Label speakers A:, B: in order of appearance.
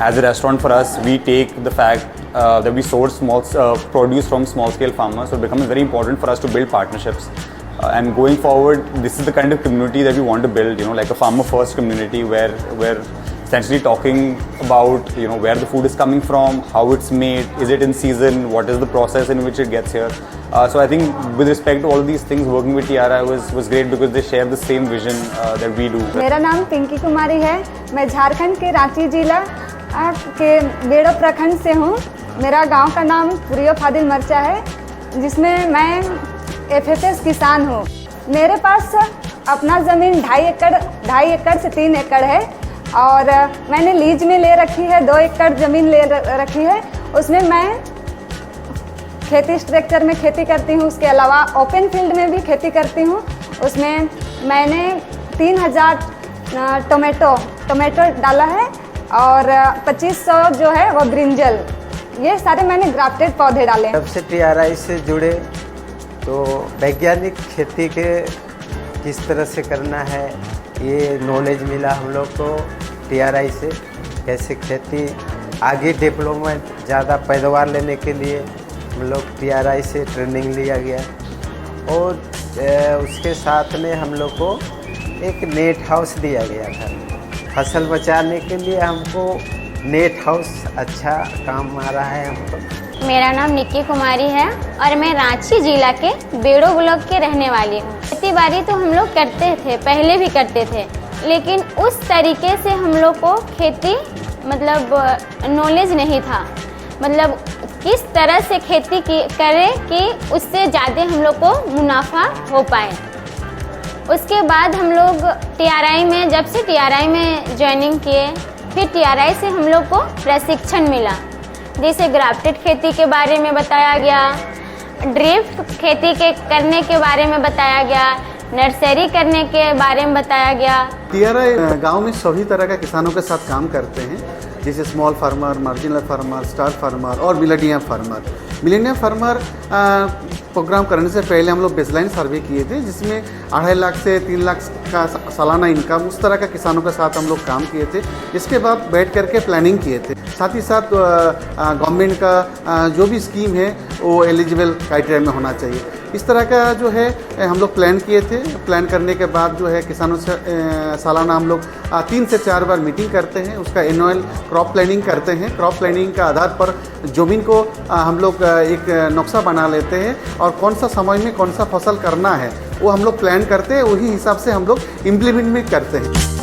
A: as a restaurant, for us, we take the fact that we source produce from small scale farmers, so it becomes very important for us to build partnerships. And going forward, this is the kind of community that we want to build, like a farmer first community where we're essentially talking about where the food is coming from, how it's made, is it in season, what is the process in which it gets here. So I think with respect to all of these things, working with TRI was great because they share the same vision that we do.
B: मेरा नाम पिंकी कुमारी है। मैं झारखंड के रांची जिला के बेड़ो प्रखंड से हूँ। मेरा गांव का नाम पुरियो फादिल मर्चा है, जिसमें मैं FFS किसान हूँ। मेरे पास अपना ज़मीन 2.5 एकड़ से 3 एकड़ है और मैंने लीज में ले रखी है, 2 एकड़ ज़मीन ले रखी है। उसमें मैं खेती स्ट्रक्चर में खेती करती हूँ, उसके अलावा ओपन फील्ड में भी खेती करती हूँ। उसमें मैंने 3000 टोमेटो डाला है और 2500 जो है वो ब्रिंजल, ये सारे मैंने ग्राफ्टेड पौधे डाले हैं।
C: जब से TRI से जुड़े तो वैज्ञानिक खेती के किस तरह से करना है ये नॉलेज मिला हम लोग को TRI से। कैसे खेती आगे डेवलपमेंट ज़्यादा पैदावार लेने के लिए हम लोग TRI से ट्रेनिंग लिया गया और उसके साथ में हम लोग को एक नेट हाउस दिया गया था। फसल बचाने के लिए हमको नेट हाउस अच्छा काम आ रहा है हमको।
D: मेरा नाम निक्की कुमारी है और मैं रांची जिला के बेड़ो ब्लॉक के रहने वाली हूँ। खेती बाड़ी तो हम लोग करते थे, पहले भी करते थे, लेकिन उस तरीके से हम लोग को खेती नॉलेज नहीं था। किस तरह से खेती करें कि उससे ज़्यादा हम लोग को मुनाफा हो पाए। उसके बाद हम लोग TRI में जब से TRI में ज्वाइनिंग किए, फिर TRI से हम लोग को प्रशिक्षण मिला, जैसे ग्राफ्टेड खेती के बारे में बताया गया, ड्रिप खेती के करने के बारे में बताया गया, नर्सरी करने के बारे में बताया गया।
E: TRI गांव में सभी तरह के किसानों के साथ काम करते हैं, जैसे small farmer, marginal farmer, star farmer और millennium farmer. Millennium farmer program करने से पहले हम लोग बेसलाइन सर्वे किए थे, जिसमें 2.5 लाख से 3 लाख का सालाना इनकम, उस तरह के किसानों के साथ हम लोग काम किए थे। इसके बाद बैठ करके प्लानिंग किए थे। साथ ही साथ गवर्नमेंट का जो भी स्कीम है वो एलिजिबल क्राइटेरिया में होना चाहिए। इस तरह का जो है हम लोग प्लान किए थे। प्लान करने के बाद जो है किसानों से सालाना हम लोग 3 से 4 बार मीटिंग करते हैं, उसका एनुअल क्रॉप प्लानिंग करते हैं। क्रॉप प्लानिंग का आधार पर ज़मीन को हम लोग एक नक्शा बना लेते हैं और कौन सा समय में कौन सा फसल करना है वो हम लोग प्लान करते हैं, वही हिसाब से हम लोग इम्प्लीमेंट करते हैं।